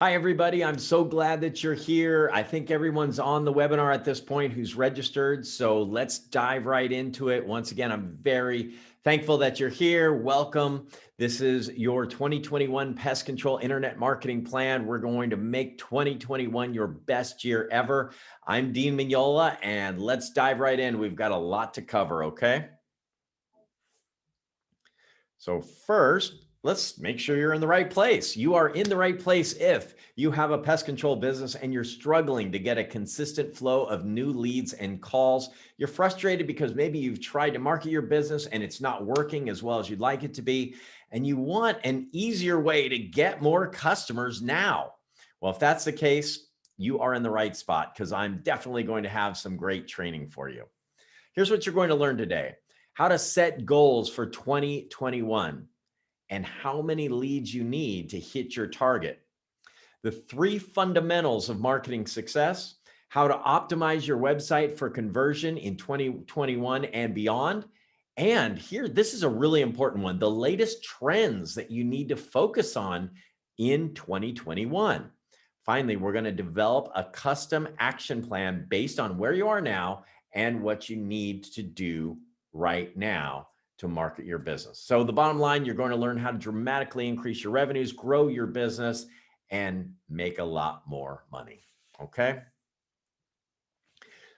Hi, everybody. I'm so glad that you're here. I think everyone's on the webinar at this point who's registered. So let's dive right into it. Once again, I'm very thankful that you're here. Welcome. This is your 2021 Pest Control Internet Marketing Plan. We're going to make 2021 your best year ever. I'm Dean Mignola, and let's dive right in. We've got a lot to cover, okay? So first, let's make sure you're in the right place. You are in the right place if you have a pest control business and you're struggling to get a consistent flow of new leads and calls. You're frustrated because maybe you've tried to market your business and it's not working as well as you'd like it to be, and you want an easier way to get more customers now. Well, if that's the case, you are in the right spot because I'm definitely going to have some great training for you. Here's what you're going to learn today: how to set goals for 2021 and how many leads you need to hit your target. The 3 fundamentals of marketing success: how to optimize your website for conversion in 2021 and beyond. And here, this is a really important one: the latest trends that you need to focus on in 2021. Finally, we're going to develop a custom action plan based on where you are now and what you need to do right now to market your business. So the bottom line, you're going to learn how to dramatically increase your revenues, grow your business, and make a lot more money. Okay.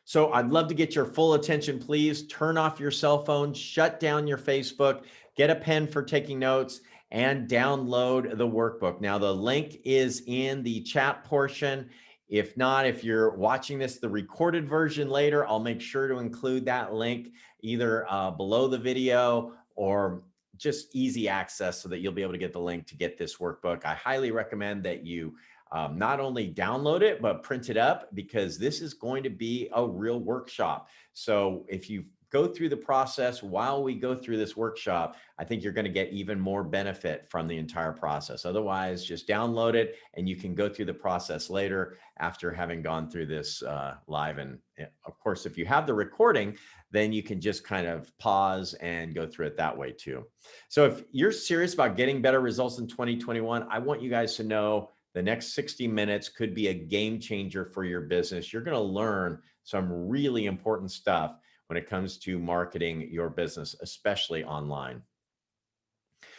So I'd love to get your full attention. Please turn off your cell phone, shut down your Facebook, get a pen for taking notes, and download the workbook. Now, the link is in the chat portion. If not, if you're watching this, the recorded version later, I'll make sure to include that link either below the video or just easy access so that you'll be able to get the link to get this workbook. I highly recommend that you not only download it, but print it up, because this is going to be a real workshop. So if you go through the process while we go through this workshop, I think you're going to get even more benefit from the entire process. Otherwise, just download it and you can go through the process later after having gone through this live. And of course, if you have the recording, then you can just kind of pause and go through it that way too. So if you're serious about getting better results in 2021, I want you guys to know the next 60 minutes could be a game changer for your business. You're going to learn some really important stuff when it comes to marketing your business, especially online.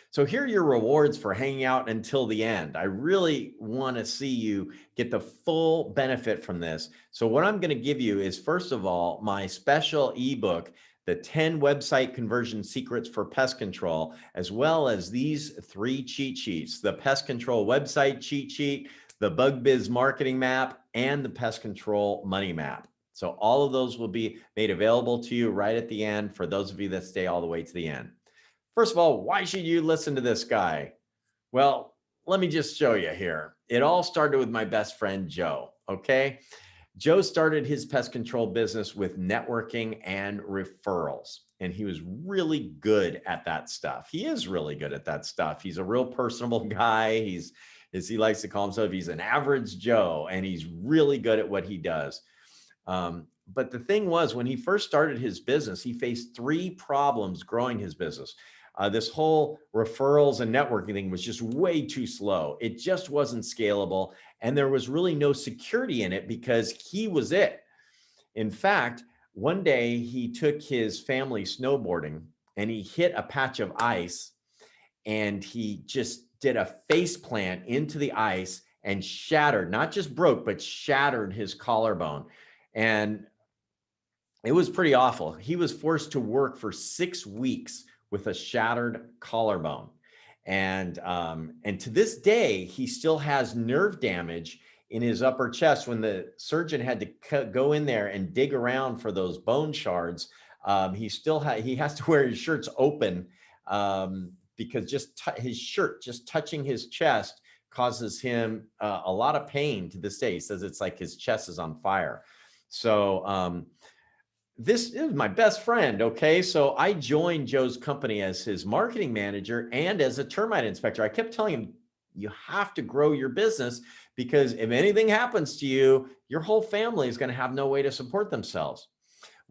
So here are your rewards for hanging out until the end. I really want to see you get the full benefit from this. So what I'm going to give you is, first of all, my special ebook, the 10 website conversion secrets for pest control, as well as these 3 cheat sheets: the pest control website cheat sheet, the bug biz marketing map, and the pest control money map. So all of those will be made available to you right at the end for those of you that stay all the way to the end. First of all, why should you listen to this guy? Well, let me just show you here. It all started with my best friend, Joe. Okay. Joe started his pest control business with networking and referrals, and he was really good at that stuff. He is really good at that stuff. He's a real personable guy. He's, as he likes to call himself, he's an average Joe, and he's really good at what he does. But the thing was, when he first started his business, he faced 3 problems growing his business. This whole referrals and networking thing was just way too slow. It just wasn't scalable, and there was really no security in it because he was it. In fact, one day he took his family snowboarding and he hit a patch of ice, and he just did a face plant into the ice and shattered, not just broke, but shattered his collarbone. And it was pretty awful. He was forced to work for 6 weeks with a shattered collarbone. And to this day, he still has nerve damage in his upper chest. When the surgeon had to go in there and dig around for those bone shards, he has to wear his shirts open, because just his shirt just touching his chest causes him a lot of pain to this day. He says it's like his chest is on fire. So this is my best friend. Okay. So I joined Joe's company as his marketing manager and as a termite inspector. I kept telling him, you have to grow your business, because if anything happens to you, your whole family is going to have no way to support themselves.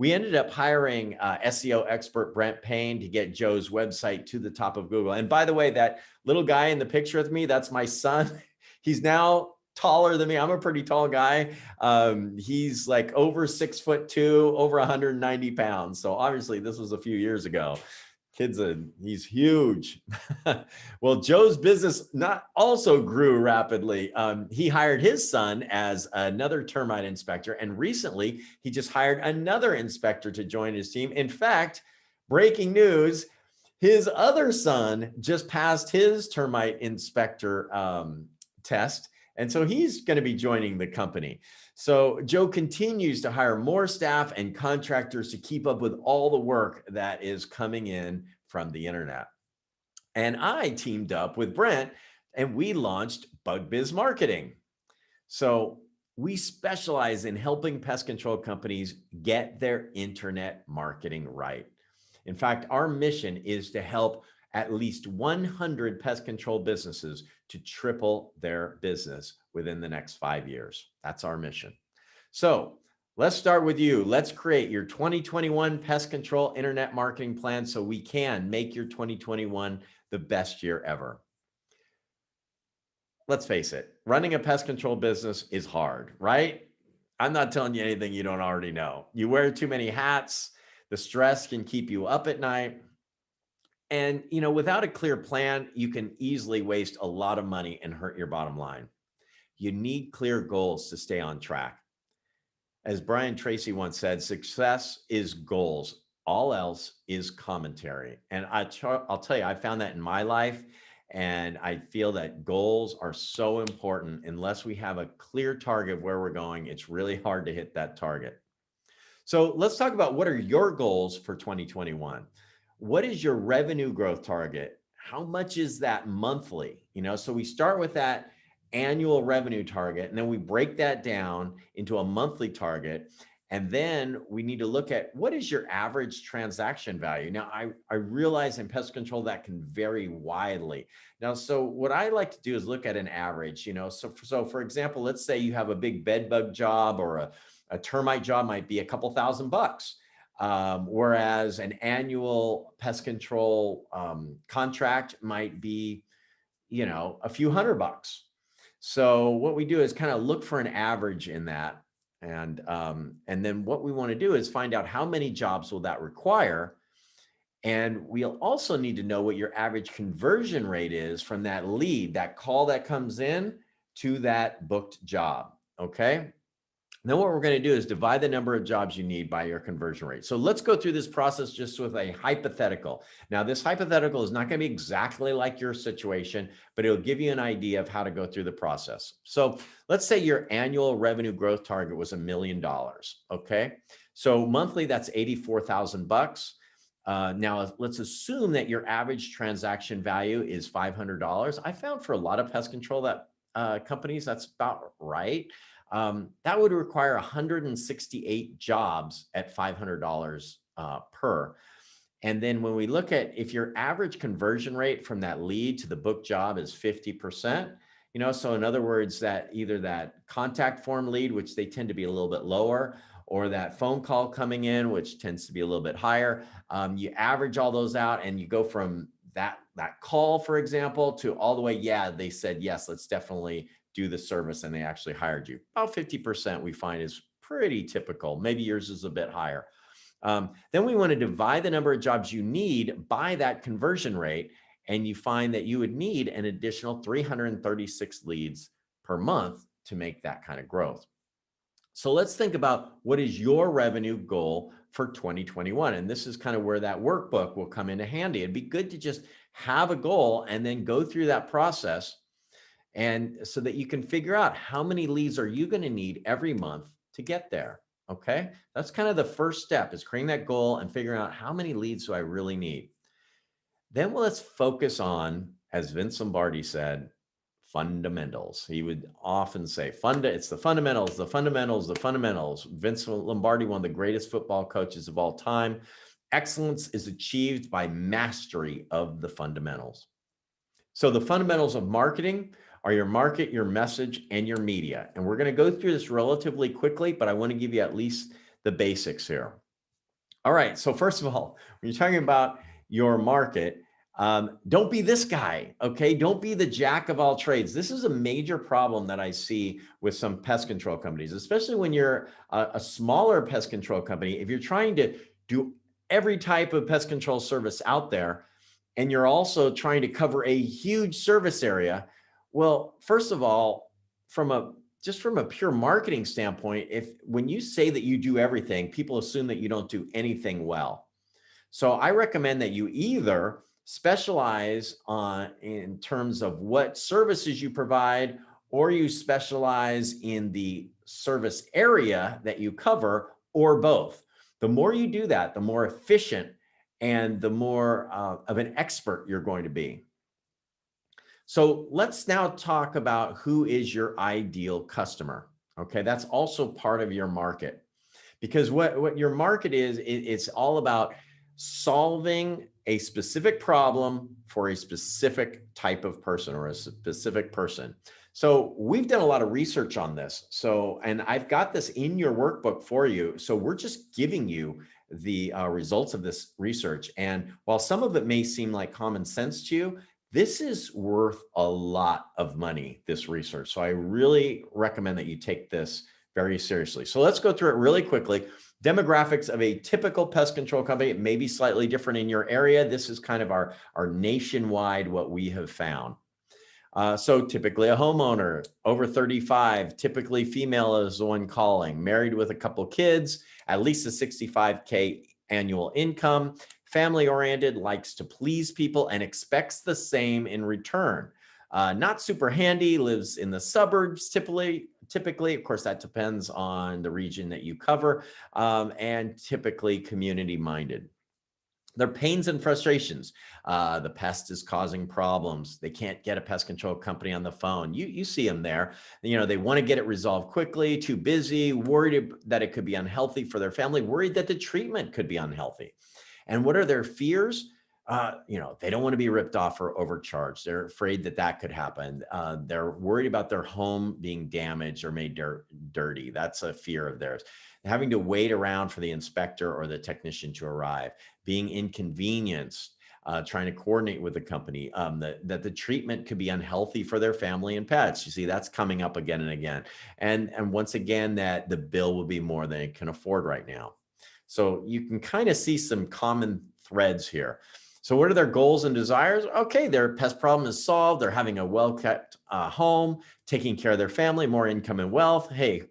We ended up hiring SEO expert Brent Payne to get Joe's website to the top of Google. And by the way, that little guy in the picture with me, that's my son. He's now taller than me. I'm a pretty tall guy. He's like over 6'2", over 190 pounds. So obviously this was a few years ago. He's huge. Well, Joe's business not also grew rapidly. He hired his son as another termite inspector, and recently he just hired another inspector to join his team. In fact, breaking news, his other son just passed his termite inspector test, and so he's going to be joining the company. So Joe continues to hire more staff and contractors to keep up with all the work that is coming in from the internet. And I teamed up with Brent and we launched Bug Biz Marketing. So we specialize in helping pest control companies get their internet marketing right. In fact, our mission is to help at least 100 pest control businesses to triple their business within the next 5 years. That's our mission. So let's start with you. Let's create your 2021 pest control internet marketing plan so we can make your 2021 the best year ever. Let's face it, running a pest control business is hard, right? I'm not telling you anything you don't already know. You wear too many hats, the stress can keep you up at night. And without a clear plan, you can easily waste a lot of money and hurt your bottom line. You need clear goals to stay on track. As Brian Tracy once said, success is goals. All else is commentary. And I'll tell you, I found that in my life. And I feel that goals are so important. Unless we have a clear target of where we're going, it's really hard to hit that target. So let's talk about what are your goals for 2021. What is your revenue growth target? How much is that monthly? So we start with that annual revenue target, and then we break that down into a monthly target. And then we need to look at what is your average transaction value. Now, I realize in pest control that can vary widely. Now, so what I like to do is look at an average, so for example, let's say you have a big bed bug job or a termite job might be a couple $1,000. Whereas an annual pest control contract might be, a few $100. So what we do is kind of look for an average in that. And then what we want to do is find out how many jobs will that require. And we'll also need to know what your average conversion rate is from that lead, that call that comes in to that booked job. Okay. Then what we're going to do is divide the number of jobs you need by your conversion rate. So let's go through this process just with a hypothetical. Now, this hypothetical is not going to be exactly like your situation, but it'll give you an idea of how to go through the process. So let's say your annual revenue growth target was $1 million. Okay. So monthly, that's $84,000. Now let's assume that your average transaction value is $500. I found for a lot of pest control companies, that's about right. That would require 168 jobs at $500 per. And then when we look at if your average conversion rate from that lead to the book job is 50%, so in other words, that either that contact form lead, which they tend to be a little bit lower, or that phone call coming in, which tends to be a little bit higher, you average all those out and you go from that call, for example, to all the way, yeah, they said, yes, let's definitely do the service, and they actually hired you. About 50% we find is pretty typical. Maybe yours is a bit higher. Then we want to divide the number of jobs you need by that conversion rate, and you find that you would need an additional 336 leads per month to make that kind of growth. So let's think about what is your revenue goal for 2021. And this is kind of where that workbook will come into handy. It'd be good to just have a goal and then go through that process, and so that you can figure out how many leads are you going to need every month to get there. Okay. That's kind of the first step, is creating that goal and figuring out how many leads do I really need. Then let's focus on, as Vince Lombardi said, fundamentals. He would often say, it's the fundamentals, the fundamentals, the fundamentals. Vince Lombardi, one of the greatest football coaches of all time. Excellence is achieved by mastery of the fundamentals. So the fundamentals of marketing are your market, your message, and your media. And we're going to go through this relatively quickly, but I want to give you at least the basics here. All right. So first of all, when you're talking about your market, Don't be this guy, okay? Don't be the jack of all trades. This is a major problem that I see with some pest control companies, especially when you're a smaller pest control company. If you're trying to do every type of pest control service out there, and you're also trying to cover a huge service area, well, first of all, just from a pure marketing standpoint, when you say that you do everything, people assume that you don't do anything well. So I recommend that you either specialize in terms of what services you provide, or you specialize in the service area that you cover, or both. The more you do that, the more efficient and the more of an expert you're going to be. So let's now talk about who is your ideal customer. Okay, that's also part of your market, because what your market is, it's all about solving a specific problem for a specific type of person or a specific person. So we've done a lot of research on this. And I've got this in your workbook for you. So we're just giving you the results of this research. And while some of it may seem like common sense to you, this is worth a lot of money, this research. So I really recommend that you take this very seriously. So let's go through it really quickly. Demographics of a typical pest control company. It may be slightly different in your area. This is kind of our nationwide, what we have found. So typically a homeowner over 35, typically female is the one calling, married with a couple kids, at least a 65K annual income, family oriented, likes to please people and expects the same in return. Not super handy, lives in the suburbs typically, of course, that depends on the region that you cover, and typically community minded. Their pains and frustrations. The pest is causing problems. They can't get a pest control company on the phone. You see them there. They want to get it resolved quickly, too busy, worried that it could be unhealthy for their family, worried that the treatment could be unhealthy. And what are their fears? They don't want to be ripped off or overcharged. They're afraid that could happen. They're worried about their home being damaged or made dirty. That's a fear of theirs. Having to wait around for the inspector or the technician to arrive, being inconvenienced, trying to coordinate with the company, that the treatment could be unhealthy for their family and pets. You see, that's coming up again and again. And once again, that the bill will be more than it can afford right now. So you can kind of see some common threads here. So what are their goals and desires? Okay, their pest problem is solved. They're having a well-kept home, taking care of their family, more income and wealth. Hey,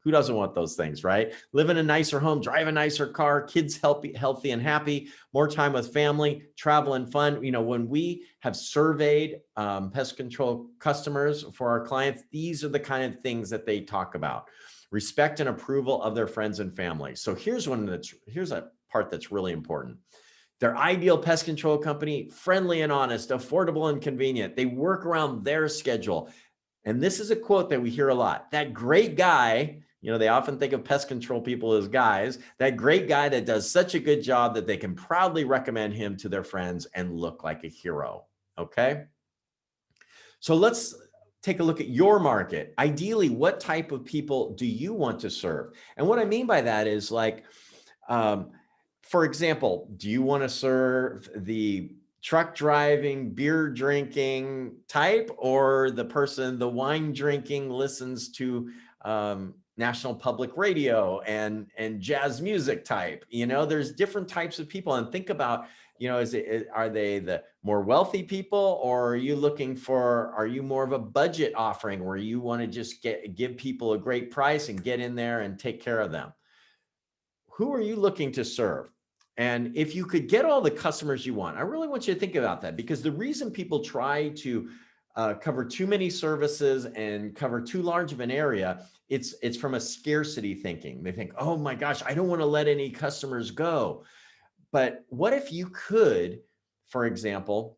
who doesn't want those things, right? Live in a nicer home, drive a nicer car, kids healthy and happy, more time with family, travel and fun. When we have surveyed pest control customers for our clients, these are the kind of things that they talk about. Respect and approval of their friends and family. So here's a part that's really important. Their ideal pest control company, friendly and honest, affordable and convenient. They work around their schedule. And this is a quote that we hear a lot. That great guy, they often think of pest control people as guys, that great guy that does such a good job that they can proudly recommend him to their friends and look like a hero. Okay. So let's take a look at your market. Ideally, what type of people do you want to serve? And what I mean by that is for example, do you want to serve the truck driving, beer drinking type, or the wine drinking, listens to national public radio and jazz music type? There's different types of people. And think about, are they the more wealthy people, or are you more of a budget offering where you want to just give people a great price and get in there and take care of them? Who are you looking to serve? And if you could get all the customers you want, I really want you to think about that, because the reason people try to cover too many services and cover too large of an area, it's from a scarcity thinking. They think, oh my gosh, I don't want to let any customers go. But what if you could, for example,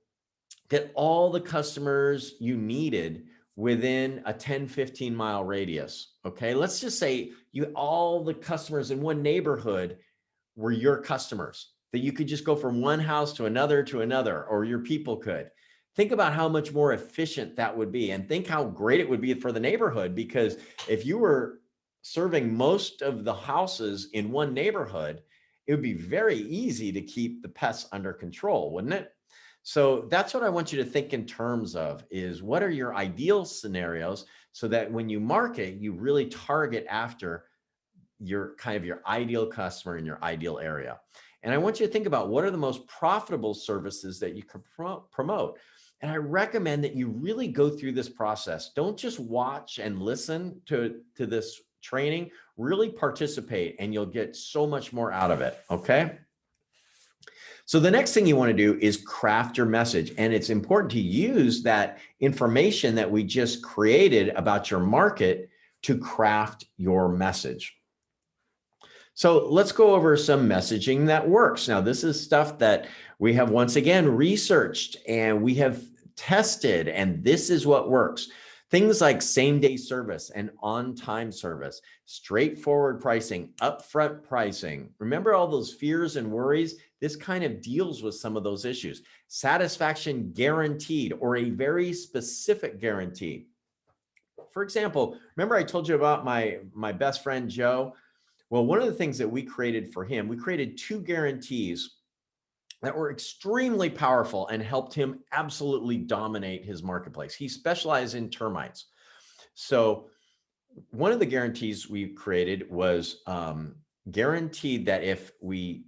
get all the customers you needed within a 10, 15 mile radius? Okay, let's just say all the customers in one neighborhood were your customers, that you could just go from one house to another, or your people could. Think about how much more efficient that would be, and think how great it would be for the neighborhood, because if you were serving most of the houses in one neighborhood, it would be very easy to keep the pests under control, wouldn't it? So that's what I want you to think in terms of is what are your ideal scenarios so that when you market, you really target after your kind of your ideal customer in your ideal area. And I want you to think about what are the most profitable services that you can promote. And I recommend that you really go through this process. Don't just watch and listen to this training, really participate and you'll get so much more out of it, okay? So the next thing you want to do is craft your message. And it's important to use that information that we just created about your market to craft your message. So let's go over some messaging that works. Now, this is stuff that we have once again researched and we have tested, and this is what works. Things like same-day service and on-time service, straightforward pricing, upfront pricing. Remember all those fears and worries? This kind of deals with some of those issues. Satisfaction guaranteed or a very specific guarantee. For example, remember I told you about my best friend, Joe? Well, one of the things that we created for him, we created 2 guarantees that were extremely powerful and helped him absolutely dominate his marketplace. He specialized in termites. So one of the guarantees we created was guaranteed that if we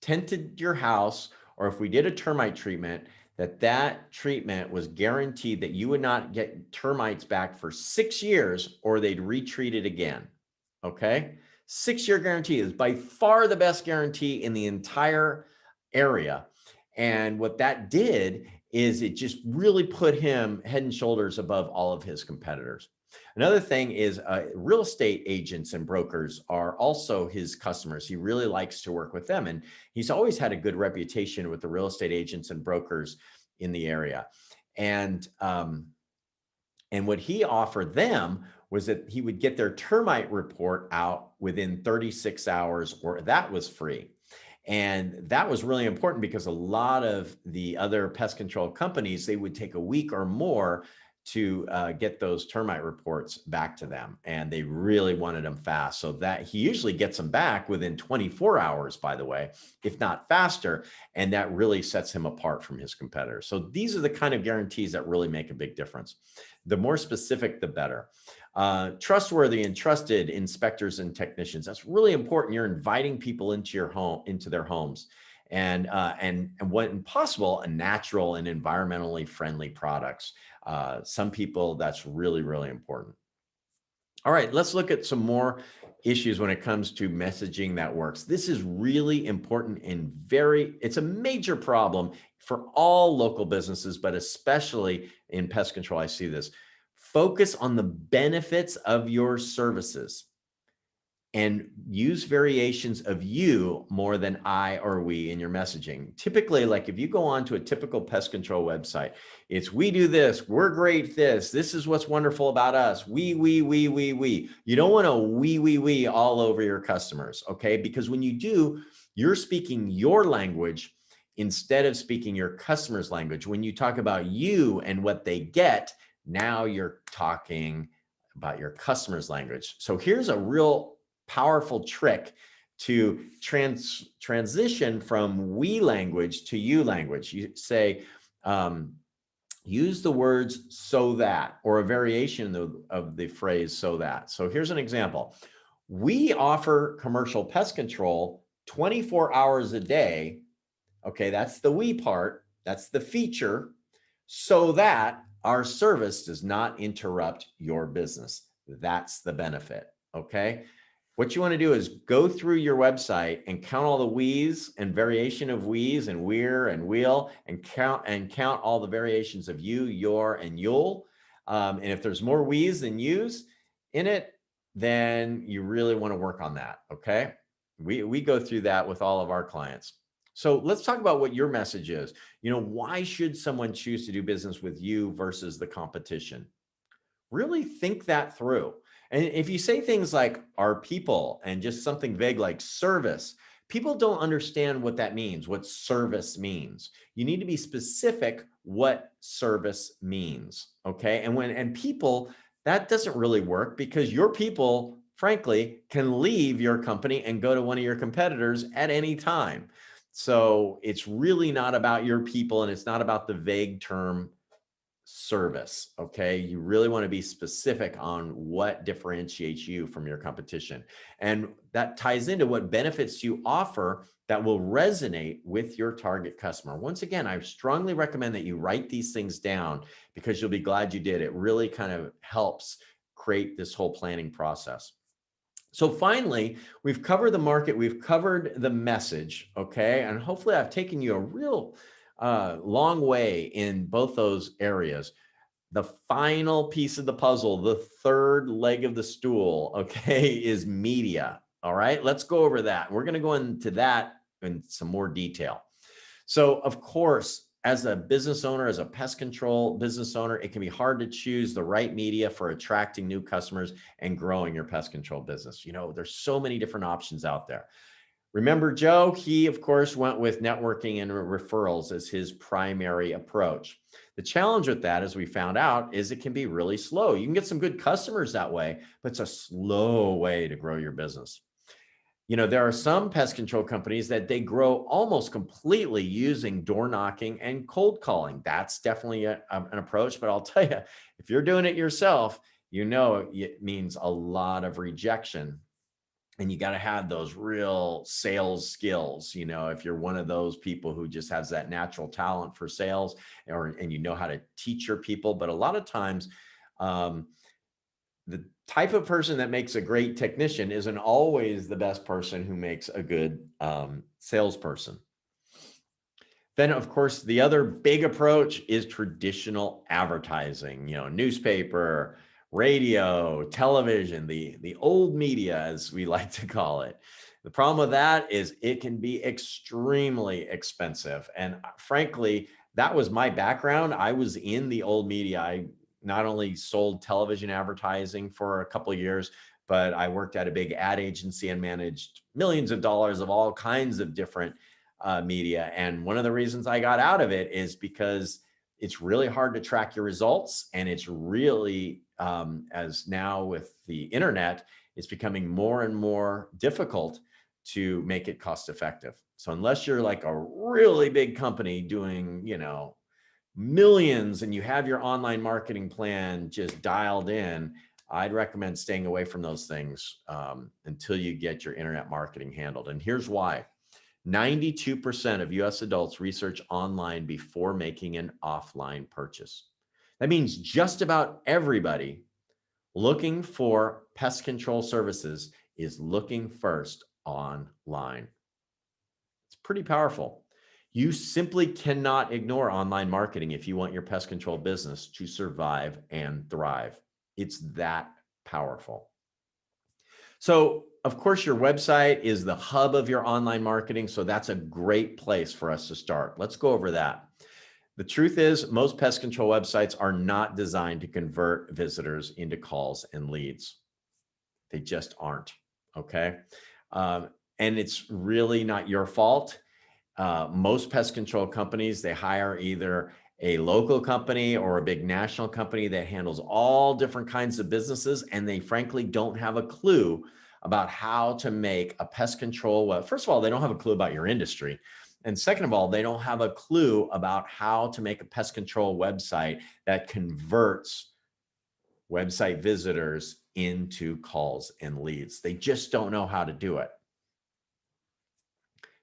tented your house or if we did a termite treatment, that treatment was guaranteed that you would not get termites back for 6 years or they'd retreat it again, okay? 6-year guarantee is by far the best guarantee in the entire area. And what that did is it just really put him head and shoulders above all of his competitors. Another thing is real estate agents and brokers are also his customers. He really likes to work with them. And he's always had a good reputation with the real estate agents and brokers in the area. And what he offered them was that he would get their termite report out within 36 hours, or that was free. And that was really important because a lot of the other pest control companies, they would take a week or more to get those termite reports back to them. And they really wanted them fast. So that he usually gets them back within 24 hours, by the way, if not faster. And that really sets him apart from his competitors. So these are the kind of guarantees that really make a big difference. The more specific, the better. Trustworthy and trusted inspectors and technicians. That's really important. You're inviting people into your home, into their homes. And when possible, a natural and environmentally friendly products. Some people, that's really, really important. All right, let's look at some more issues when it comes to messaging that works. This is really important and it's a major problem for all local businesses, but especially in pest control, I see this. Focus on the benefits of your services and use variations of you more than I or we in your messaging. Typically, like if you go on to a typical pest control website, it's we do this, we're great this is what's wonderful about us, we. You don't want to we all over your customers, okay? Because when you do, you're speaking your language instead of speaking your customer's language. When you talk about you and what they get, now you're talking about your customer's language. So here's a real powerful trick to transition from we language to you language. You say, use the words so that, or a variation of the phrase so that. So here's an example. We offer commercial pest control 24 hours a day. Okay, that's the we part. That's the feature, so that our service does not interrupt your business. That's the benefit, okay? What you want to do is go through your website and count all the we's and variation of we's and we're and we'll, and count all the variations of you, your, and you'll. And if there's more we's than you's in it, then you really want to work on that, okay? We go through that with all of our clients. So let's talk about what your message is. You know, why should someone choose to do business with you versus the competition? Really think that through. And if you say things like our people and just something vague like service, people don't understand what that means, what service means. You need to be specific what service means, okay? And people, that doesn't really work because your people, frankly, can leave your company and go to one of your competitors at any time. So it's really not about your people, and it's not about the vague term service. Okay. You really want to be specific on what differentiates you from your competition. And that ties into what benefits you offer that will resonate with your target customer. Once again, I strongly recommend that you write these things down because you'll be glad you did. It really kind of helps create this whole planning process. So finally, we've covered the market, we've covered the message, okay? And hopefully I've taken you a real long way in both those areas. The final piece of the puzzle, the third leg of the stool, okay, is media. All right, let's go over that. We're going to go into that in some more detail. So, of course, as a business owner, as a pest control business owner, it can be hard to choose the right media for attracting new customers and growing your pest control business. You know, there's so many different options out there. Remember Joe? He, of course, went with networking and referrals as his primary approach. The challenge with that, as we found out, is it can be really slow. You can get some good customers that way, but it's a slow way to grow your business. You know, there are some pest control companies that they grow almost completely using door knocking and cold calling. That's definitely an approach, but I'll tell you, if you're doing it yourself, you know it means a lot of rejection. And you got to have those real sales skills. You know, if you're one of those people who just has that natural talent for sales, and you know how to teach your people. But a lot of times, the type of person that makes a great technician isn't always the best person who makes a good salesperson. Then, of course, the other big approach is traditional advertising, you know, newspaper, radio, television, the old media, as we like to call it. The problem with that is it can be extremely expensive. And frankly, that was my background. I was in the old media. I not only sold television advertising for a couple of years, but I worked at a big ad agency and managed millions of dollars of all kinds of different media. And one of the reasons I got out of it is because it's really hard to track your results. And it's really, as now with the internet, it's becoming more and more difficult to make it cost effective. So unless you're like a really big company doing, you know, millions and you have your online marketing plan just dialed in, I'd recommend staying away from those things until you get your internet marketing handled. And here's why. 92% of US adults research online before making an offline purchase. That means just about everybody looking for pest control services is looking first online. It's pretty powerful. You simply cannot ignore online marketing if you want your pest control business to survive and thrive. It's that powerful. So, of course, your website is the hub of your online marketing. So that's a great place for us to start. Let's go over that. The truth is, most pest control websites are not designed to convert visitors into calls and leads. They just aren't. Okay. And it's really not your fault. Most pest control companies, they hire either a local company or a big national company that handles all different kinds of businesses, and they frankly don't have a clue about how to make a pest control. Well, first of all, they don't have a clue about your industry. And second of all, they don't have a clue about how to make a pest control website that converts website visitors into calls and leads. They just don't know how to do it.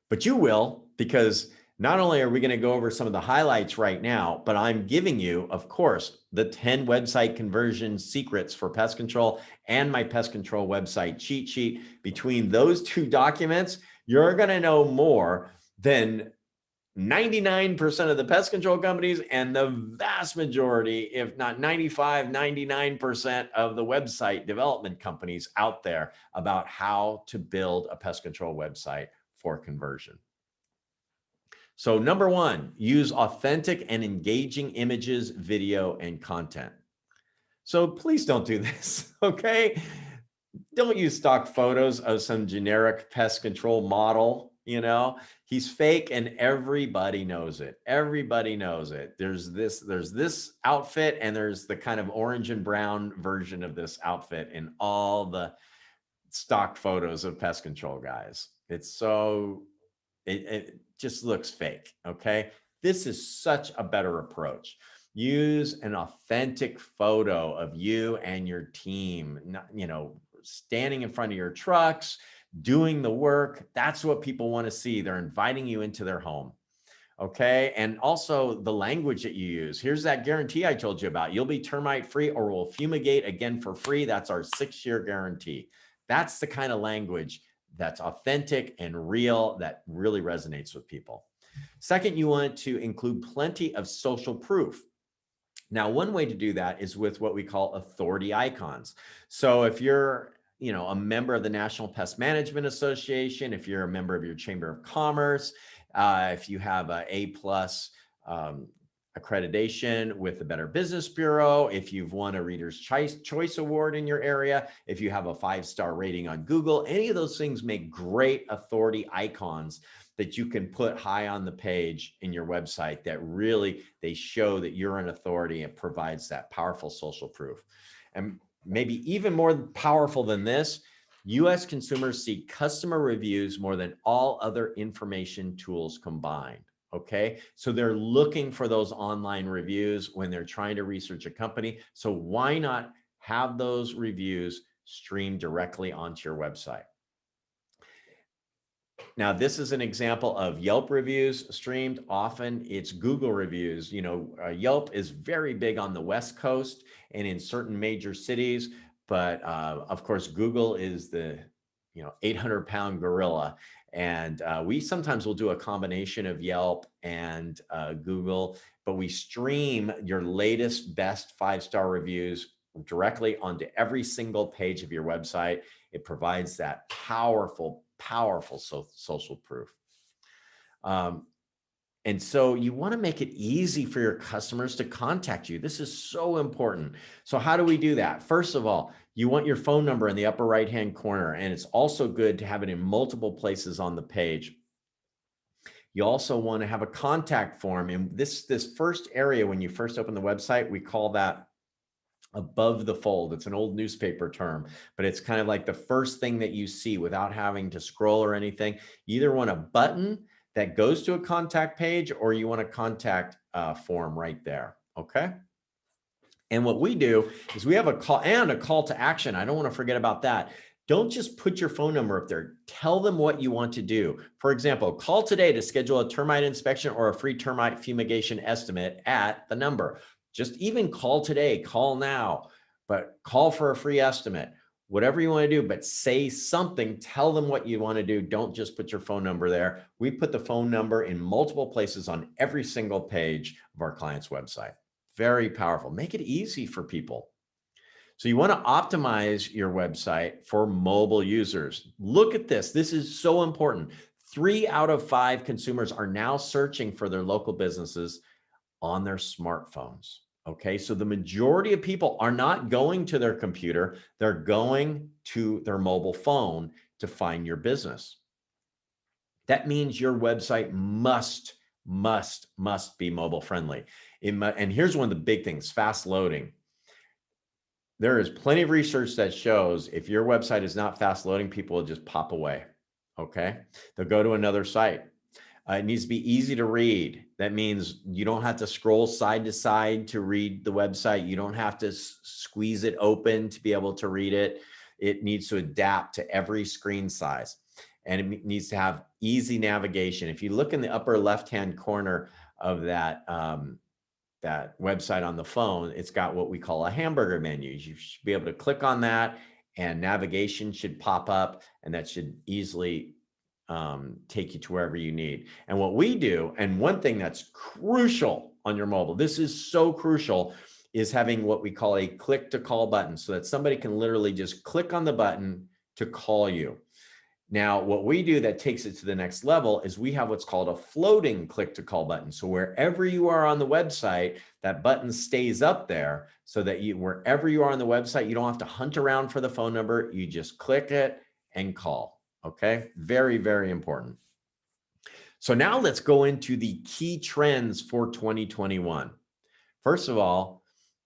But you will, because not only are we going to go over some of the highlights right now, but I'm giving you, of course, the 10 website conversion secrets for pest control and my pest control website cheat sheet. Between those two documents, you're going to know more than 99% of the pest control companies and the vast majority, if not 95, 99% of the website development companies out there about how to build a pest control website for conversion. So number one, use authentic and engaging images, video, and content. So please don't do this, okay? Don't use stock photos of some generic pest control model. You know, he's fake and everybody knows it. Everybody knows it. There's this outfit and there's the kind of orange and brown version of this outfit in all the stock photos of pest control guys. It's so, just looks fake, okay? This is such a better approach. Use an authentic photo of you and your team, standing in front of your trucks, doing the work. That's what people want to see. They're inviting you into their home. Okay. And also the language that you use. Here's that guarantee I told you about. You'll be termite free or we'll fumigate again for free. That's our 6-year guarantee. That's the kind of language that's authentic and real that really resonates with people. Second, you want to include plenty of social proof. Now, one way to do that is with what we call authority icons. So if you're a member of the National Pest Management Association, if you're a member of your Chamber of Commerce, if you have a A+ accreditation with the Better Business Bureau, if you've won a Reader's Choice Award in your area, if you have a 5-star rating on Google, any of those things make great authority icons that you can put high on the page in your website that really, they show that you're an authority and provides that powerful social proof. And maybe even more powerful than this, US consumers see customer reviews more than all other information tools combined. Okay, so they're looking for those online reviews when they're trying to research a company. So why not have those reviews streamed directly onto your website? Now, this is an example of Yelp reviews streamed. Often it's Google reviews. Yelp is very big on the West Coast and in certain major cities, but of course, Google is the 800-pound gorilla. And we sometimes will do a combination of Yelp and Google, but we stream your latest best 5-star reviews directly onto every single page of your website. It provides that powerful social proof. And so you want to make it easy for your customers to contact you. This is so important. So how do we do that? First of all, you want your phone number in the upper right-hand corner, and it's also good to have it in multiple places on the page. You also want to have a contact form. And this first area, when you first open the website, we call that above the fold. It's an old newspaper term, but it's kind of like the first thing that you see without having to scroll or anything. You either want a button that goes to a contact page, or you want a contact form right there. Okay. And what we do is we have a call to action. I don't want to forget about that. Don't just put your phone number up there. Tell them what you want to do. For example, call today to schedule a termite inspection or a free termite fumigation estimate at the number. Just even call today, call now, but call for a free estimate. Whatever you want to do, but say something, tell them what you want to do. Don't just put your phone number there. We put the phone number in multiple places on every single page of our client's website. Very powerful. Make it easy for people. So you want to optimize your website for mobile users. Look at this. This is so important. 3 out of 5 consumers are now searching for their local businesses on their smartphones. Okay, so the majority of people are not going to their computer. They're going to their mobile phone to find your business. That means your website must be mobile friendly. And here's one of the big things, fast loading. There is plenty of research that shows if your website is not fast loading, people will just pop away. Okay, they'll go to another site. It needs to be easy to read. That means you don't have to scroll side to side to read the website. You don't have to squeeze it open to be able to read it. It needs to adapt to every screen size, and it needs to have easy navigation. If you look in the upper left-hand corner of that website on the phone, it's got what we call a hamburger menu. You should be able to click on that and navigation should pop up, and that should easily take you to wherever you need. And what we do, and one thing that's crucial on your mobile, this is so crucial, is having what we call a click to call button, so that somebody can literally just click on the button to call you. Now, what we do that takes it to the next level is we have what's called a floating click to call button. So wherever you are on the website, that button stays up there so that wherever you are on the website, you don't have to hunt around for the phone number. You just click it and call. Okay, very, very important. So now let's go into the key trends for 2021. First of all,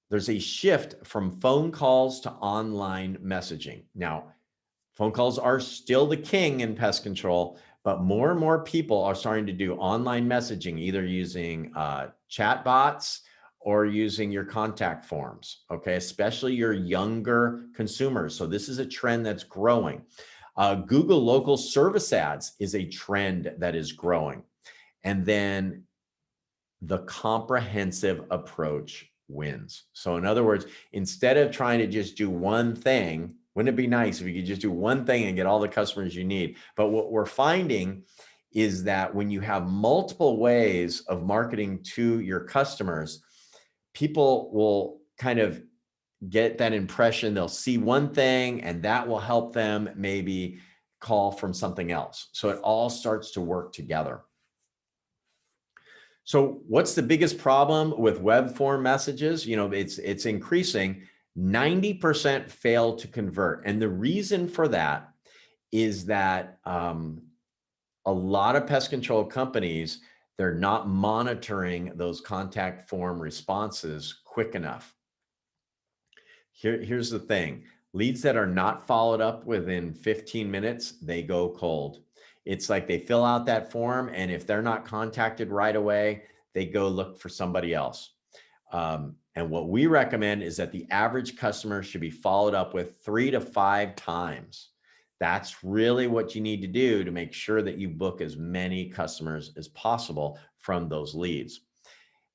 there's a shift from phone calls to online messaging. Now, phone calls are still the king in pest control, But more and more people are starting to do online messaging, either using chat bots or using your contact forms, okay? Especially your younger consumers. So this is a trend that's growing. Google local service ads is a trend that is growing. And then the comprehensive approach wins. So in other words, instead of trying to just do one thing, wouldn't it be nice if you could just do one thing and get all the customers you need? But what we're finding is that when you have multiple ways of marketing to your customers, people will kind of get that impression. They'll see one thing and that will help them maybe call from something else. So it all starts to work together. So what's the biggest problem with web form messages? You know, it's increasing. 90% fail to convert. And the reason for that is that a lot of pest control companies, they're not monitoring those contact form responses quick enough. Here's the thing. Leads that are not followed up within 15 minutes, they go cold. It's like they fill out that form, and if they're not contacted right away, they go look for somebody else. And what we recommend is that the average customer should be followed up with 3 to 5 times. That's really what you need to do to make sure that you book as many customers as possible from those leads.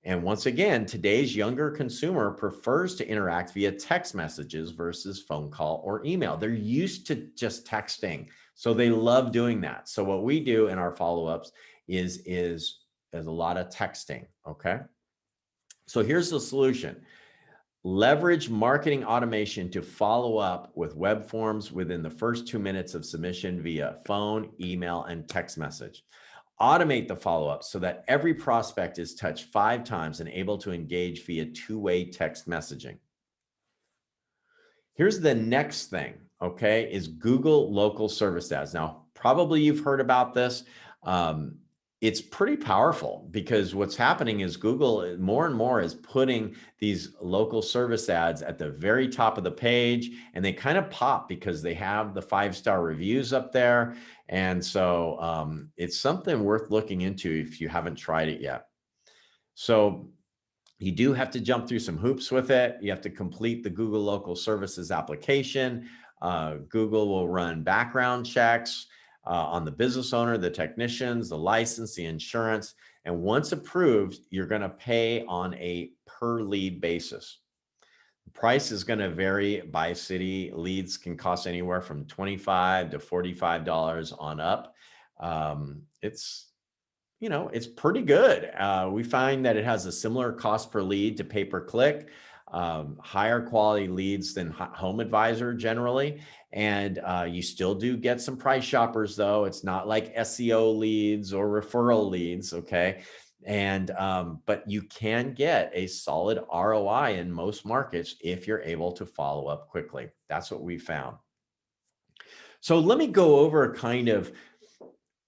And once again, today's younger consumer prefers to interact via text messages versus phone call or email. They're used to just texting, so they love doing that. So what we do in our follow-ups is a lot of texting, okay? So here's the solution. Leverage marketing automation to follow up with web forms within the first 2 minutes of submission via phone, email, and text message. Automate the follow-up so that every prospect is touched 5 times and able to engage via two-way text messaging. Here's the next thing, okay, is Google local service ads. Now, probably you've heard about this. It's pretty powerful because what's happening is Google more and more is putting these local service ads at the very top of the page, and they kind of pop because they have the 5-star reviews up there. And so it's something worth looking into if you haven't tried it yet. So you do have to jump through some hoops with it. You have to complete the Google Local Services application. Google will run background checks on the business owner, the technicians, the license, the insurance. And once approved, you're going to pay on a per lead basis. The price is going to vary by city. Leads can cost anywhere from $25 to $45 on up. It's pretty good. We find that it has a similar cost per lead to pay-per-click, higher quality leads than Home Advisor generally. And you still do get some price shoppers though. It's not like SEO leads or referral leads, okay? And but you can get a solid ROI in most markets if you're able to follow up quickly. That's what we found. So let me go over kind of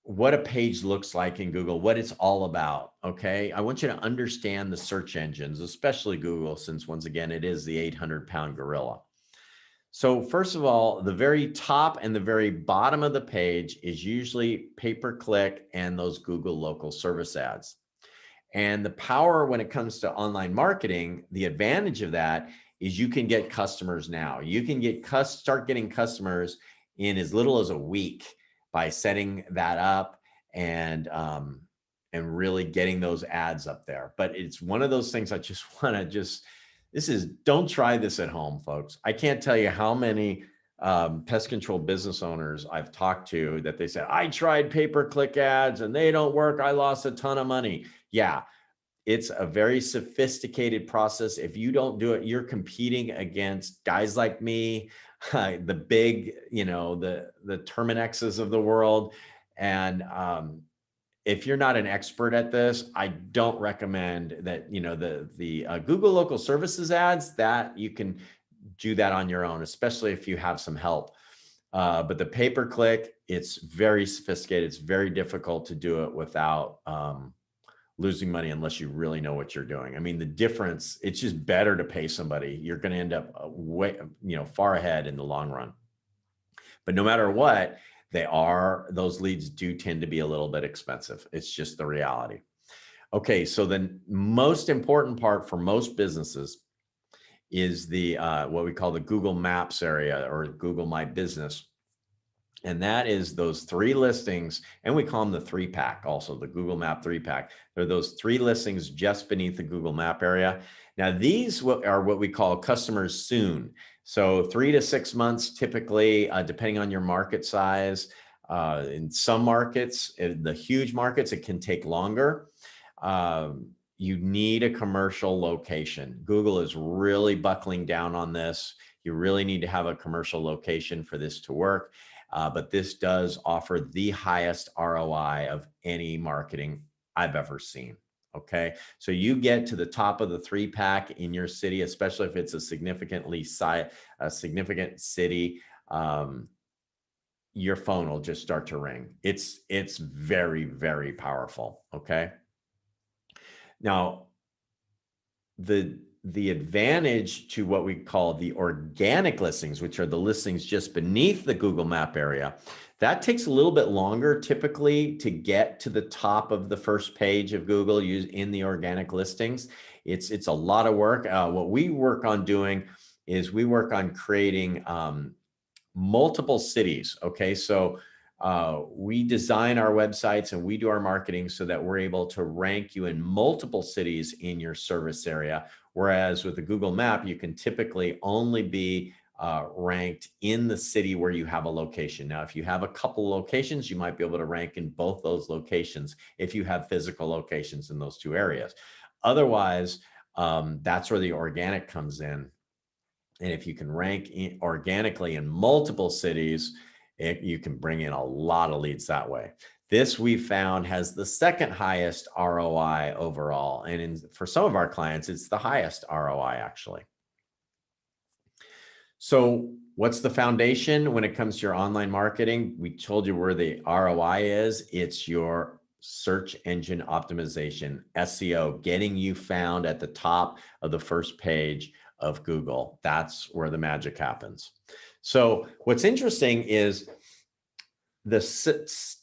what a page looks like in Google, what it's all about, okay? I want you to understand the search engines, especially Google, since once again, it is the 800-pound gorilla. So first of all, the very top and the very bottom of the page is usually pay-per-click and those Google local service ads. And the power when it comes to online marketing, the advantage of that is you can get customers now. You can start getting customers in as little as a week by setting that up and really getting those ads up there. But it's one of those things I just want to don't try this at home, folks. I can't tell you how many pest control business owners I've talked to that they said, I tried pay-per-click ads and they don't work. I lost a ton of money. Yeah, it's a very sophisticated process. If you don't do it, you're competing against guys like me, the big, the Terminexes of the world. And if you're not an expert at this, I don't recommend that, the Google local services ads, that you can do that on your own, especially if you have some help. But the pay-per-click, it's very sophisticated. It's very difficult to do it without losing money unless you really know what you're doing. I mean, the difference, it's just better to pay somebody. You're going to end up way, far ahead in the long run. But no matter what, those leads do tend to be a little bit expensive. It's just the reality. Okay, so the most important part for most businesses is the what we call the Google Maps area, or Google My Business. And that is those 3 listings, and we call them the 3-pack also, the Google Map 3-pack. They're those 3 listings just beneath the Google Map area. Now, these are what we call customers soon. So 3 to 6 months, typically, depending on your market size. In some markets, the huge markets, it can take longer. You need a commercial location. Google is really buckling down on this. You really need to have a commercial location for this to work. But this does offer the highest ROI of any marketing I've ever seen. Okay, so you get to the top of the 3-pack in your city, especially if it's a significant city. Your phone will just start to ring. It's very, very powerful. Okay. Now, the advantage to what we call the organic listings, which are the listings just beneath the Google Map area, that takes a little bit longer typically to get to the top of the first page of Google in the organic listings. It's a lot of work. What we work on doing is we work on creating multiple cities. Okay, so we design our websites and we do our marketing so that we're able to rank you in multiple cities in your service area. Whereas with the Google Map, you can typically only be ranked in the city where you have a location. Now, if you have a couple locations, you might be able to rank in both those locations if you have physical locations in those 2 areas. Otherwise, that's where the organic comes in. And if you can rank organically in multiple cities, you can bring in a lot of leads that way. This we found has the 2nd highest ROI overall. And for some of our clients, it's the highest ROI actually. So what's the foundation when it comes to your online marketing? We told you where the ROI is. It's your search engine optimization, SEO, getting you found at the top of the first page of Google. That's where the magic happens. So what's interesting is the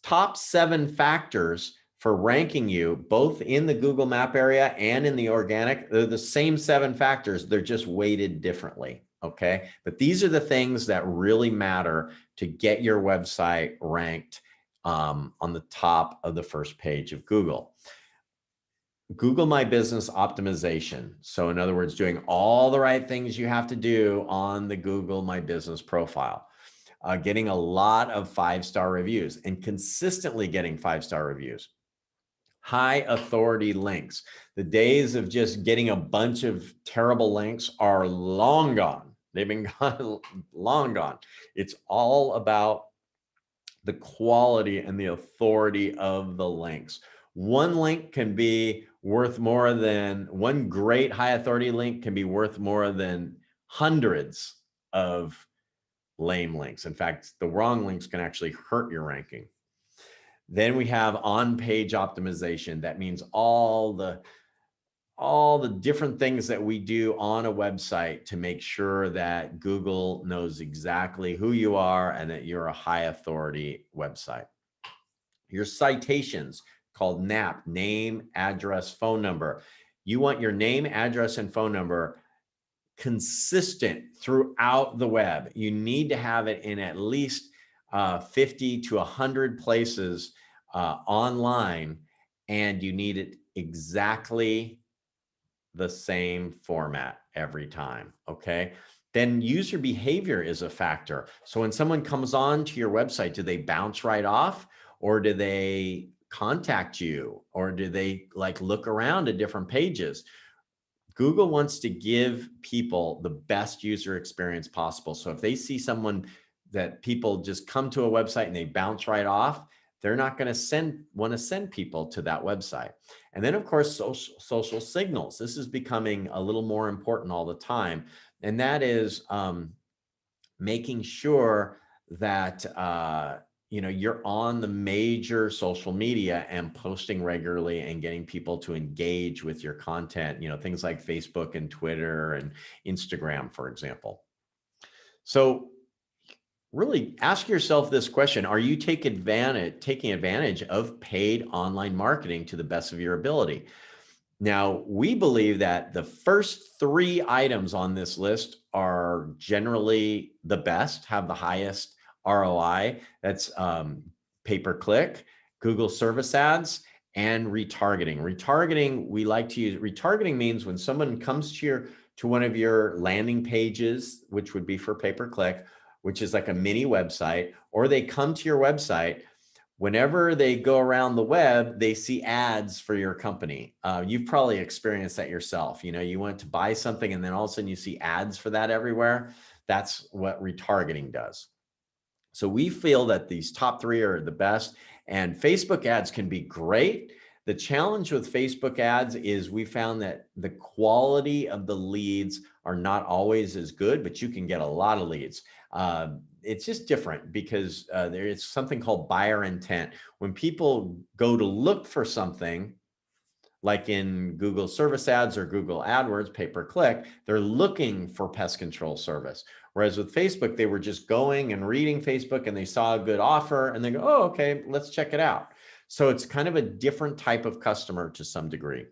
top 7 factors for ranking you, both in the Google Map area and in the organic, they're the same 7 factors. They're just weighted differently. Okay. But these are the things that really matter to get your website ranked on the top of the first page of Google. Google My Business optimization. So in other words, doing all the right things you have to do on the Google My Business profile. Getting a lot of 5-star reviews and consistently getting 5-star reviews. High authority links. The days of just getting a bunch of terrible links are long gone. They've been gone, long gone. It's all about the quality and the authority of the links. One link can be worth more than, one great high authority link can be worth more than hundreds of lame links. In fact, the wrong links can actually hurt your ranking. Then we have on-page optimization. That means all the different things that we do on a website to make sure that Google knows exactly who you are and that you're a high authority website. Your citations, called NAP, name, address, phone number. You want your name, address, and phone number consistent throughout the web. You need to have it in at least 50 to 100 places online, and you need it exactly the same format every time. Okay. Then user behavior is a factor. So when someone comes on to your website, do they bounce right off, or do they contact you, or do they like look around at different pages? Google wants to give people the best user experience possible. So if they see someone that people just come to a website and they bounce right off, they're not going to want to send people to that website. And then of course, social signals. This is becoming a little more important all the time. And that is making sure that you're on the major social media and posting regularly and getting people to engage with your content, things like Facebook and Twitter and Instagram, for example. So really ask yourself this question. Are you taking advantage of paid online marketing to the best of your ability? Now, we believe that the first three items on this list are generally the best, have the highest ROI. That's pay-per-click, Google service ads, and retargeting. Retargeting, we like to use, retargeting means when someone comes to one of your landing pages, which would be for pay-per-click, which is like a mini website, or they come to your website, whenever they go around the web, they see ads for your company. You've probably experienced that yourself. You know, you want to buy something and then all of a sudden you see ads for that everywhere. That's what retargeting does. So we feel that these top three are the best, and Facebook ads can be great. The challenge with Facebook ads is we found that the quality of the leads are not always as good, but you can get a lot of leads. It's just different because there is something called buyer intent. When people go to look for something, like in Google service ads or Google AdWords, pay-per-click, they're looking for pest control service. Whereas with Facebook, they were just going and reading Facebook and they saw a good offer and they go, oh, okay, let's check it out. So it's kind of a different type of customer to some degree.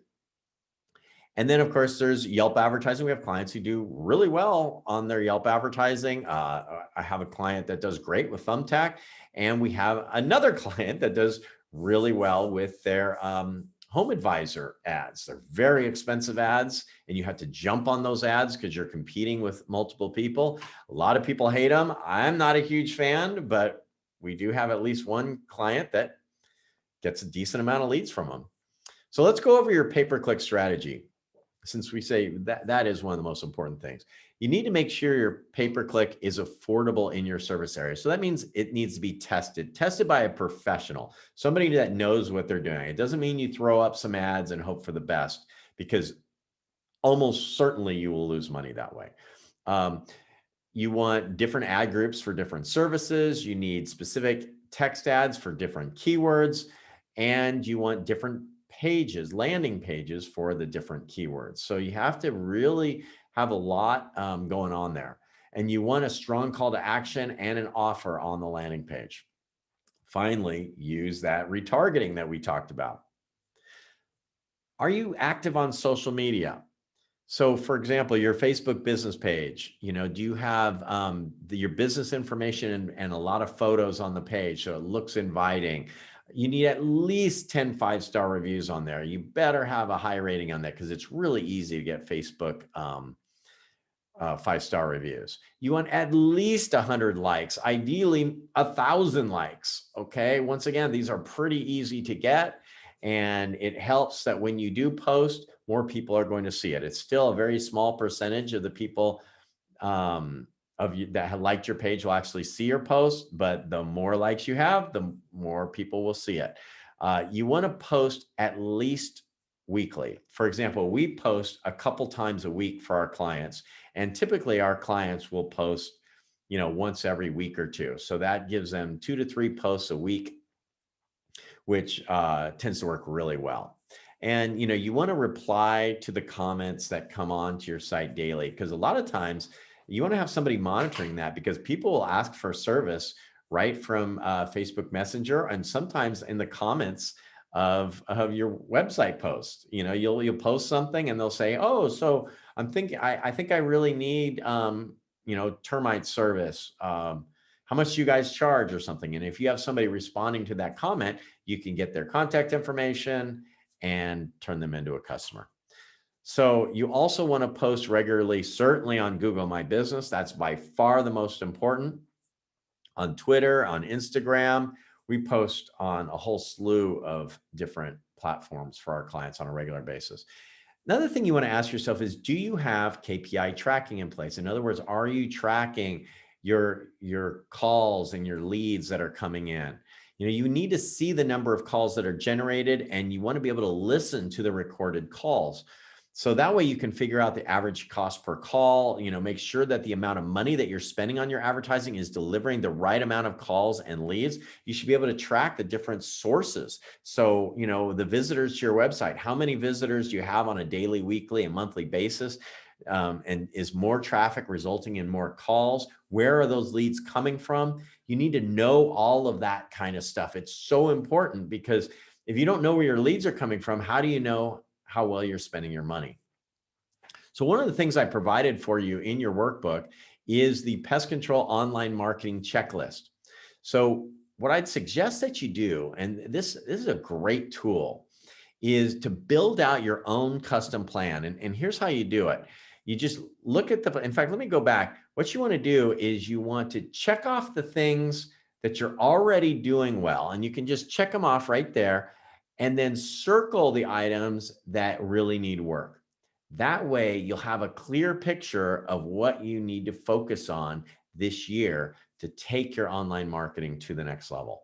And then of course there's Yelp advertising. We have clients who do really well on their Yelp advertising. I have a client that does great with Thumbtack, and we have another client that does really well with their Home Advisor ads. They're very expensive ads, and you have to jump on those ads because you're competing with multiple people. A lot of people hate them. I'm not a huge fan, but we do have at least one client that gets a decent amount of leads from them. So let's go over your pay-per-click strategy, since we say that is one of the most important things. You need to make sure your pay-per-click is affordable in your service area. So that means it needs to be tested by a professional, somebody that knows what they're doing. It doesn't mean you throw up some ads and hope for the best, because almost certainly you will lose money that way. You want different ad groups for different services. You need specific text ads for different keywords, and you want different pages, landing pages for the different keywords. So you have to really have a lot going on there. And you want a strong call to action and an offer on the landing page. Finally, use that retargeting that we talked about. Are you active on social media? So for example, your Facebook business page, you know, do you have your business information and a lot of photos on the page so it looks inviting? You need at least 10 5-star reviews on there. You better have a high rating on that because it's really easy to get Facebook 5-star reviews. You want at least 100 likes, ideally 1,000 likes. Okay. Once again, these are pretty easy to get, and it helps that when you do post, more people are going to see it. It's still a very small percentage of the people of you that have liked your page will actually see your post, but the more likes you have, the more people will see it. You want to post at least weekly. For example, we post a couple times a week for our clients, and typically our clients will post, you know, once every week or two. So that gives them 2 to 3 posts a week, which tends to work really well. And, you know, you want to reply to the comments that come onto your site daily, because a lot of times you want to have somebody monitoring that, because people will ask for service right from Facebook Messenger, and sometimes in the comments of your website post. You know, you'll post something and they'll say, oh, so I'm thinking, I think I really need, you know, termite service. How much do you guys charge or something? And if you have somebody responding to that comment, you can get their contact information and turn them into a customer. So you also want to post regularly, certainly on Google My Business. That's by far the most important. On Twitter, on Instagram, we post on a whole slew of different platforms for our clients on a regular basis. Another thing you want to ask yourself is, do you have KPI tracking in place? In other words, are you tracking your calls and your leads that are coming in? You know, you need to see the number of calls that are generated, and you want to be able to listen to the recorded calls. So that way you can figure out the average cost per call, you know, make sure that the amount of money that you're spending on your advertising is delivering the right amount of calls and leads. You should be able to track the different sources. So, you know, the visitors to your website, how many visitors do you have on a daily, weekly, and monthly basis? And is more traffic resulting in more calls? Where are those leads coming from? You need to know all of that kind of stuff. It's so important because if you don't know where your leads are coming from, how do you know how well you're spending your money? So one of the things I provided for you in your workbook is the Pest Control Online Marketing Checklist. So what I'd suggest that you do, and this is a great tool, is to build out your own custom plan. And here's how you do it. You just look at in fact, let me go back. What you want to do is you want to check off the things that you're already doing well, and you can just check them off right there, and then circle the items that really need work. That way you'll have a clear picture of what you need to focus on this year to take your online marketing to the next level.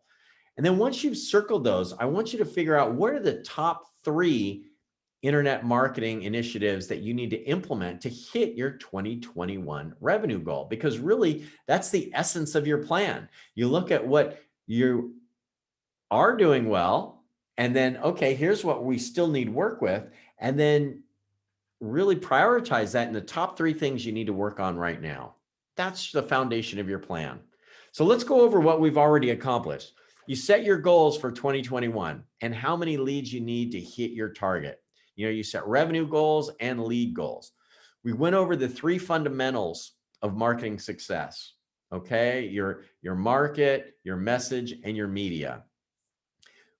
And then once you've circled those, I want you to figure out what are the top 3 internet marketing initiatives that you need to implement to hit your 2021 revenue goal, because really that's the essence of your plan. You look at what you are doing well, and then, okay, here's what we still need work with, and then really prioritize that in the top 3 things you need to work on right now. That's the foundation of your plan. So let's go over what we've already accomplished. You set your goals for 2021 and how many leads you need to hit your target. You set revenue goals and lead goals. We went over the 3 fundamentals of marketing success. Okay, your market, your message, and your media.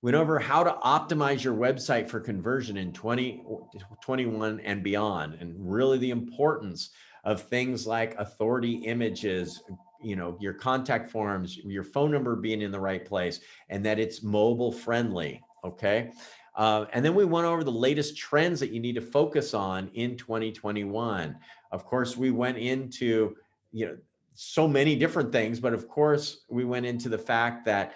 Went over how to optimize your website for conversion in 2021 and beyond, and really the importance of things like authority images, your contact forms, your phone number being in the right place, and that it's mobile friendly. Okay. And then we went over the latest trends that you need to focus on in 2021. Of course, we went into, so many different things, but of course we went into the fact that,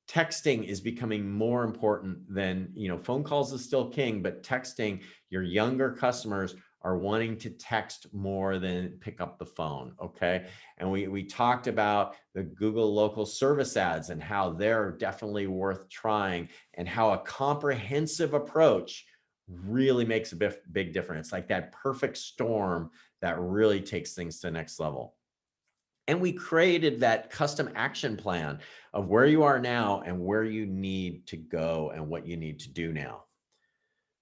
texting is becoming more important than, phone calls is still king, but texting, your younger customers are wanting to text more than pick up the phone. Okay. And we talked about the Google local service ads and how they're definitely worth trying, and how a comprehensive approach really makes a big difference. Like that perfect storm that really takes things to the next level. And we created that custom action plan of where you are now and where you need to go and what you need to do now.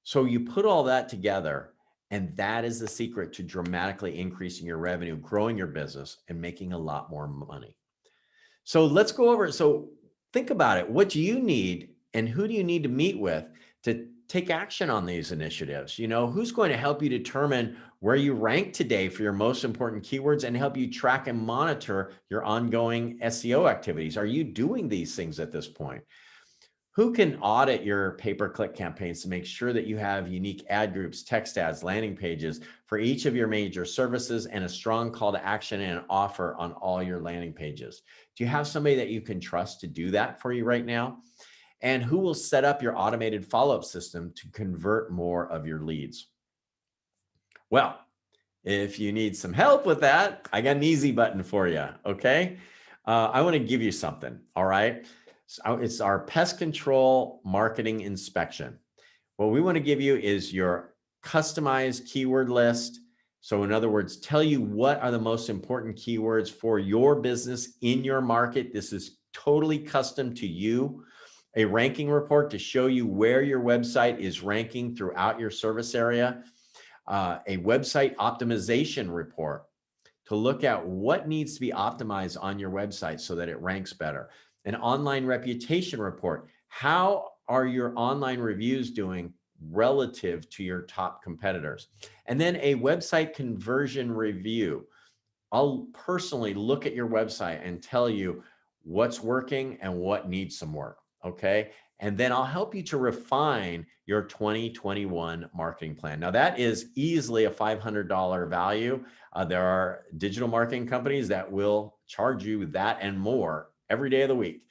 So you put all that together, and that is the secret to dramatically increasing your revenue, growing your business, and making a lot more money. So let's go over it. So think about it. What do you need, and who do you need to meet with to take action on these initiatives? Who's going to help you determine where you rank today for your most important keywords and help you track and monitor your ongoing SEO activities? Are you doing these things at this point? Who can audit your pay-per-click campaigns to make sure that you have unique ad groups, text ads, landing pages for each of your major services, and a strong call to action and an offer on all your landing pages? Do you have somebody that you can trust to do that for you right now? And who will set up your automated follow-up system to convert more of your leads? Well, if you need some help with that, I got an easy button for you. Okay. I want to give you something. All right. So it's our Pest Control Marketing Inspection. What we want to give you is your customized keyword list. So in other words, tell you what are the most important keywords for your business in your market. This is totally custom to you. A ranking report to show you where your website is ranking throughout your service area. A website optimization report to look at what needs to be optimized on your website so that it ranks better. An online reputation report. How are your online reviews doing relative to your top competitors? And then a website conversion review. I'll personally look at your website and tell you what's working and what needs some work. Okay. And then I'll help you to refine your 2021 marketing plan. Now that is easily a $500 value. There are digital marketing companies that will charge you that and more every day of the week.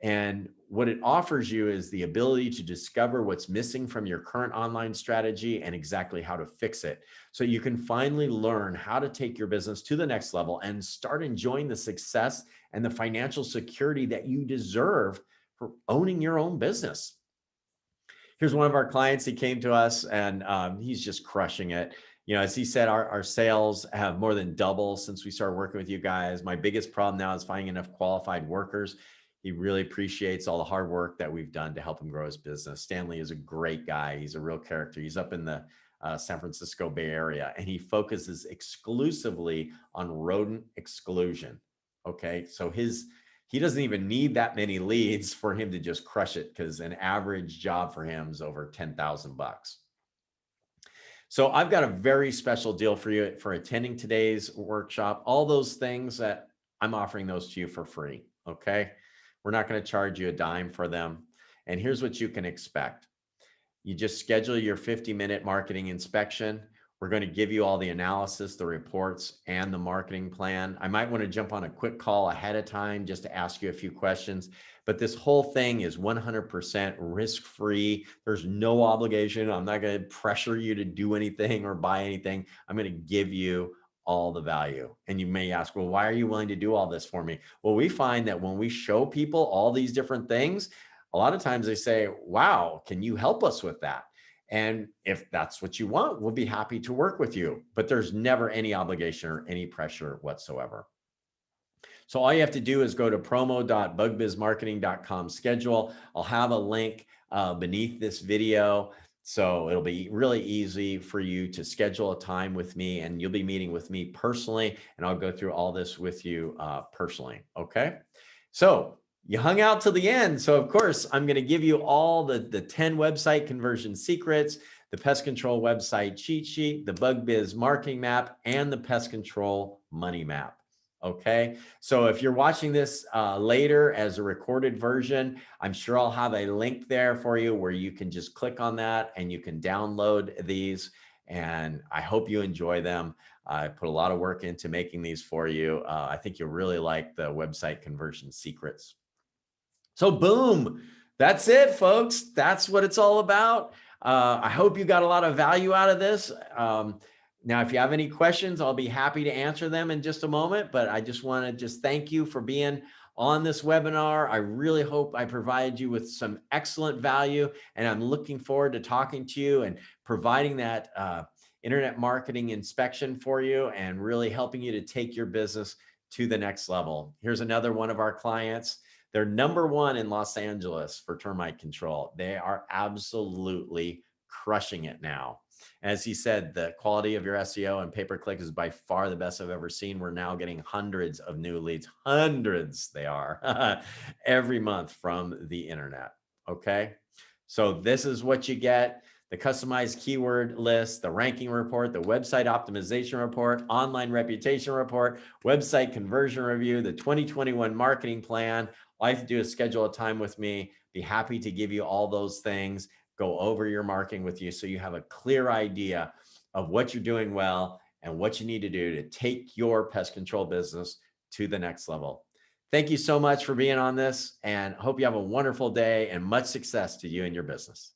And what it offers you is the ability to discover what's missing from your current online strategy and exactly how to fix it. So you can finally learn how to take your business to the next level and start enjoying the success and the financial security that you deserve for owning your own business. Here's one of our clients. He came to us and he's just crushing it. You know, as he said, our sales have more than doubled since we started working with you guys. My biggest problem now is finding enough qualified workers. He really appreciates all the hard work that we've done to help him grow his business. Stanley is a great guy. He's a real character. He's up in the San Francisco Bay Area, and he focuses exclusively on rodent exclusion. Okay, so he doesn't even need that many leads for him to just crush it, because an average job for him is over $10,000. So I've got a very special deal for you for attending today's workshop. All those things that I'm offering those to you for free. Okay, we're not going to charge you a dime for them. And here's what you can expect. You just schedule your 50-minute marketing inspection. We're going to give you all the analysis, the reports, and the marketing plan. I might want to jump on a quick call ahead of time just to ask you a few questions, but this whole thing is 100% risk-free. There's no obligation. I'm not going to pressure you to do anything or buy anything. I'm going to give you all the value. And you may ask, well, why are you willing to do all this for me? Well, we find that when we show people all these different things, a lot of times they say, wow, can you help us with that? And if that's what you want, we'll be happy to work with you, but there's never any obligation or any pressure whatsoever. So all you have to do is go to promo.bugbizmarketing.com schedule. I'll have a link beneath this video. So it'll be really easy for you to schedule a time with me, and you'll be meeting with me personally, and I'll go through all this with you personally. Okay. So you hung out till the end. So of course, I'm going to give you all the 10 website conversion secrets, the Pest Control website cheat sheet, the Bug Biz marketing map, and the Pest Control money map. Okay. So if you're watching this later as a recorded version, I'm sure I'll have a link there for you where you can just click on that and you can download these. And I hope you enjoy them. I put a lot of work into making these for you. I think you'll really like the website conversion secrets. So boom, that's it, folks. That's what it's all about. I hope you got a lot of value out of this. Now, if you have any questions, I'll be happy to answer them in just a moment, but I just want to thank you for being on this webinar. I really hope I provided you with some excellent value, and I'm looking forward to talking to you and providing that internet marketing inspection for you and really helping you to take your business to the next level. Here's another one of our clients. They're #1 in Los Angeles for termite control. They are absolutely crushing it now. As he said, the quality of your SEO and pay-per-click is by far the best I've ever seen. We're now getting hundreds of new leads, hundreds they are, every month from the internet. Okay. So this is what you get: the customized keyword list, the ranking report, the website optimization report, online reputation report, website conversion review, the 2021 marketing plan. All you have to do is schedule a time with me. Be happy to give you all those things, go over your marketing with you so you have a clear idea of what you're doing well and what you need to do to take your pest control business to the next level. Thank you so much for being on this, and hope you have a wonderful day and much success to you and your business.